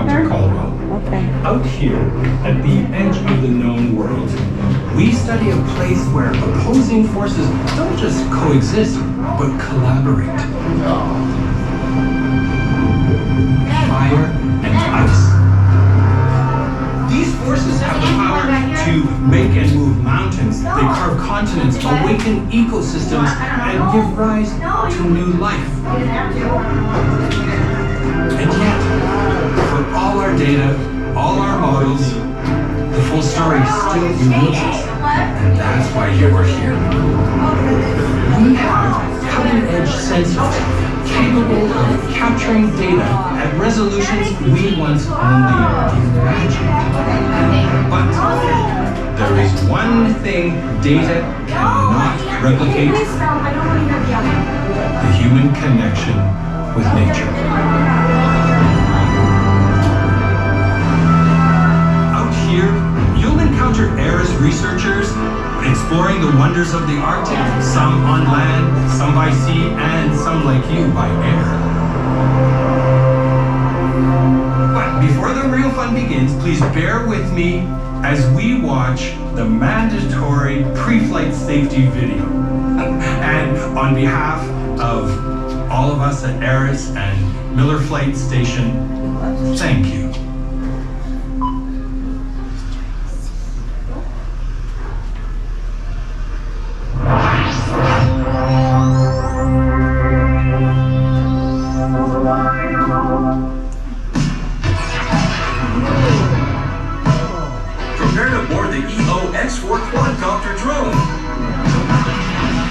Dr. Caldwell. Okay. Out here, at the edge of the known world, we study a place where opposing forces don't just coexist, but collaborate. Fire and ice. These forces have the power to make and move mountains. They carve continents, awaken ecosystems, and give rise to new life. And yet, for all our data, all our models, the full story still eludes us. And that's why you're here. We have cutting-edge sensors capable of capturing data at resolutions we once only imagined. But there is one thing data cannot replicate: the human connection with nature. Out here, you'll encounter ARIS researchers exploring the wonders of the Arctic, some on land, some by sea, and some like you by air. But before the real fun begins, please bear with me as we watch the mandatory pre-flight safety video. And on behalf of all of us at ARIS and Miller Flight Station, thank you. Prepare to board the EOX4 quadcopter drone.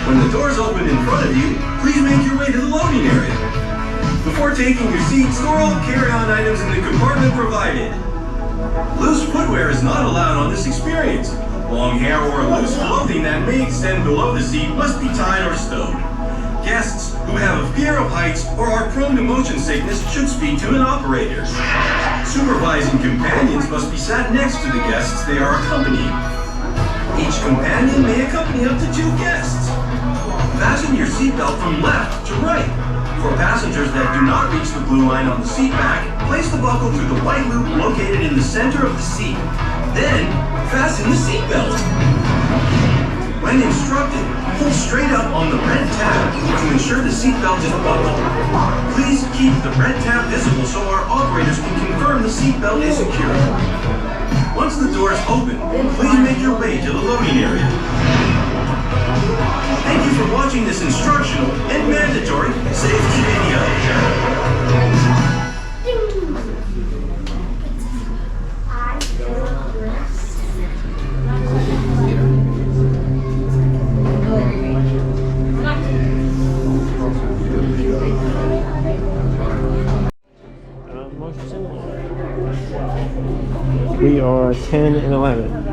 When the doors open in front of you, please make your way to the loading area. Before taking your seat, store all carry-on items in the compartment provided. Loose footwear is not allowed on this experience. Long hair or loose clothing that may extend below the seat must be tied or stowed. Guests who have a fear of heights or are prone to motion sickness should speak to an operator. Supervising companions must be sat next to the guests they are accompanying. Each companion may accompany up to 2 guests. Fasten your seatbelt from left to right. For passengers that do not reach the blue line on the seat back, place the buckle through the white loop located in the center of the seat. Then, fasten the seatbelt. When instructed, pull straight up on the red tab to ensure the seatbelt is buckled. Please keep the red tab visible so our operators can confirm the seatbelt is secure. Once the doors open, please make your way to the loading area. Thank you for watching this instructional and mandatory safety video. We are 10 and 11.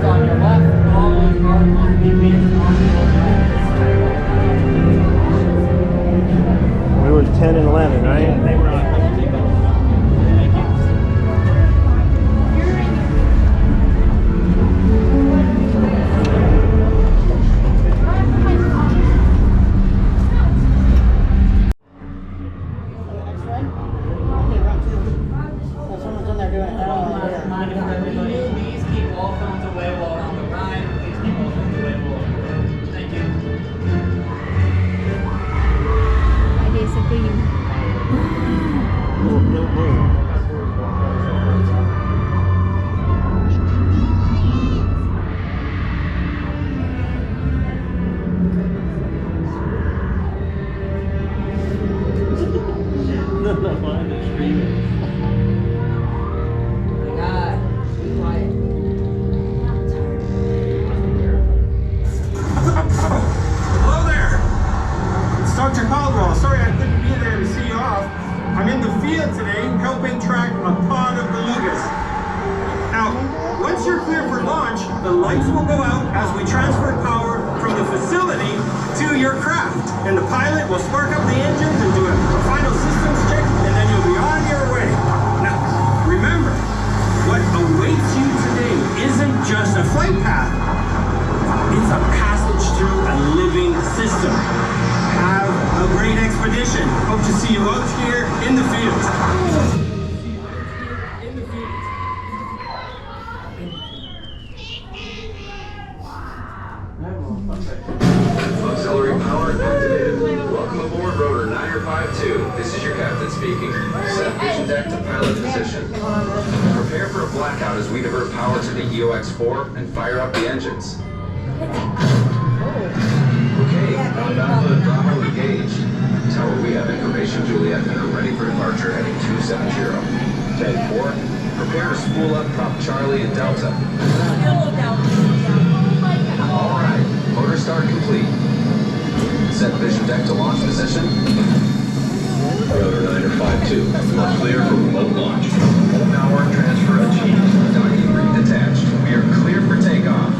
On your left, all and the pilot will spark up the engines and do a final systems check, and then you'll be on your way. Now, remember, what awaits you today isn't just a flight path. It's a passage through a living system. Have a great expedition. Hope to see you out here in the fields. Auxiliary power activated. Welcome aboard rotor 9052. This is your captain speaking. Set vision deck to pilot position. Prepare for a blackout as we divert power to the EOX-4 and fire up the engines. Okay, countdown to the throttle engaged. Tower, we have information, Juliet, and are ready for departure heading 270. 10-4. Prepare to spool up prop Charlie and Delta. All right, motor start complete. Set vision deck to launch position. Rotor 9052, you are clear for remote launch. Power transfer achieved. Docking ring detached. We are clear for takeoff.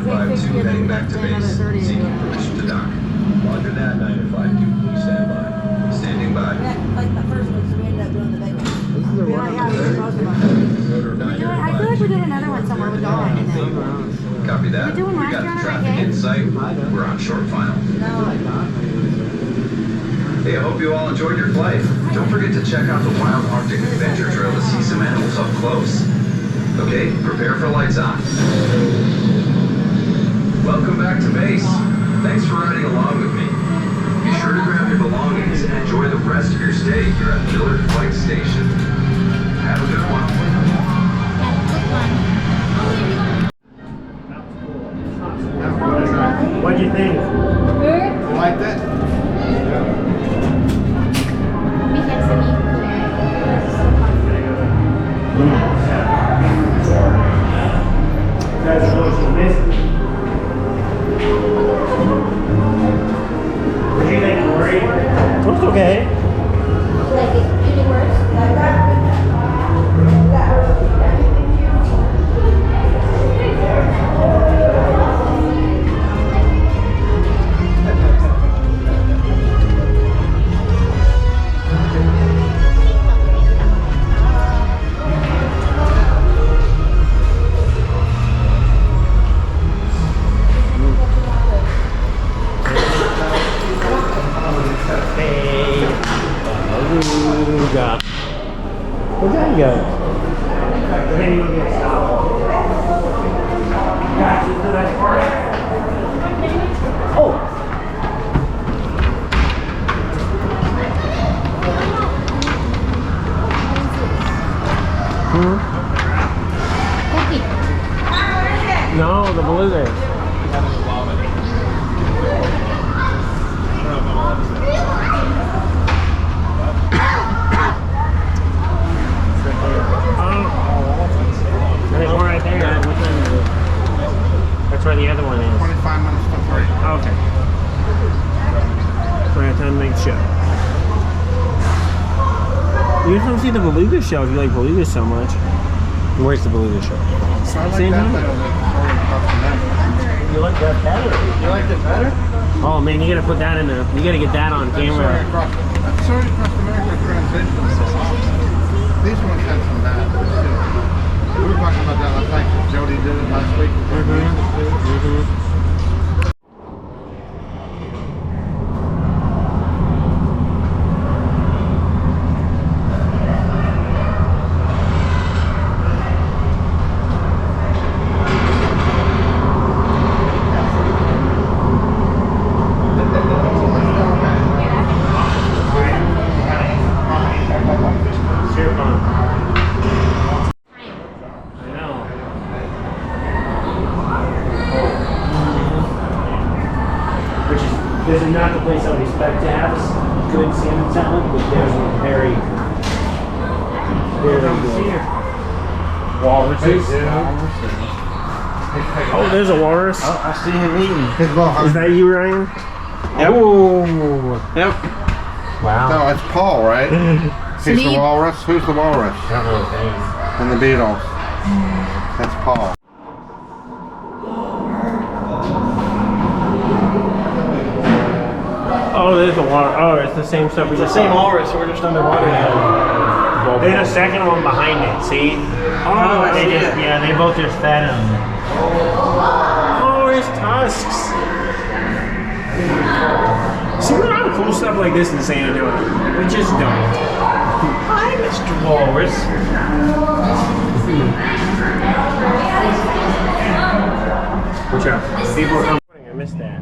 952 heading back to base, seeking permission to dock. Roger that, 952, please stand by. Standing by. Like the first one, so we ended up doing the big one. Rotor I feel like we're doing another one somewhere with Dawn in it. Copy that. We're doing We last got year on the our traffic game? in sight. We're on short final. Hey, I hope you all enjoyed your flight. Don't forget to check out the Wild Arctic Adventure Trail to see some animals up close. Okay, prepare for lights on. Welcome back to base. Thanks for riding along with me. Be sure to grab your belongings and enjoy the rest of your stay here at Miller Flight Station. Have a good one. What'd you think? You like that? That's what you missed. What do you think, Corey? It was okay. Like it getting worse? Like that? Where'd that go? Oh! No, the beluga. There's one right there. That's where the other one is. 25 minutes to 3. Okay. So I have time to make sure. You just don't see the beluga show if you like beluga so much. Where's the beluga show? So I like Same that time? better than the You like that better? You liked it better? Oh man, you gotta put that in there. You gotta get that on camera. Sorry across America transition. These ones had some bad. We were talking about that last night. Jody did it last week. This is not the place I would expect to have good salmon salad, but there's one very good. Walruses. Oh, there's a walrus. Oh, I see him eating. His ball. Is that you, Ryan? Yep. Oh. Yep. Wow. No, it's Paul, right? He's the walrus. Who's the walrus? I don't know what that And the Beatles. That's Paul. Oh, there's the water. Oh, it's the same stuff. It's the same walrus. We're just underwater now. There's a second one behind it. See? Oh, they just they both just fed him. Oh, his tusks. See, we don't have cool stuff like this in San Antonio. We just don't. Hi, Mr. Walrus. Watch out. People are coming. I missed that.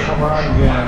Come on, yeah.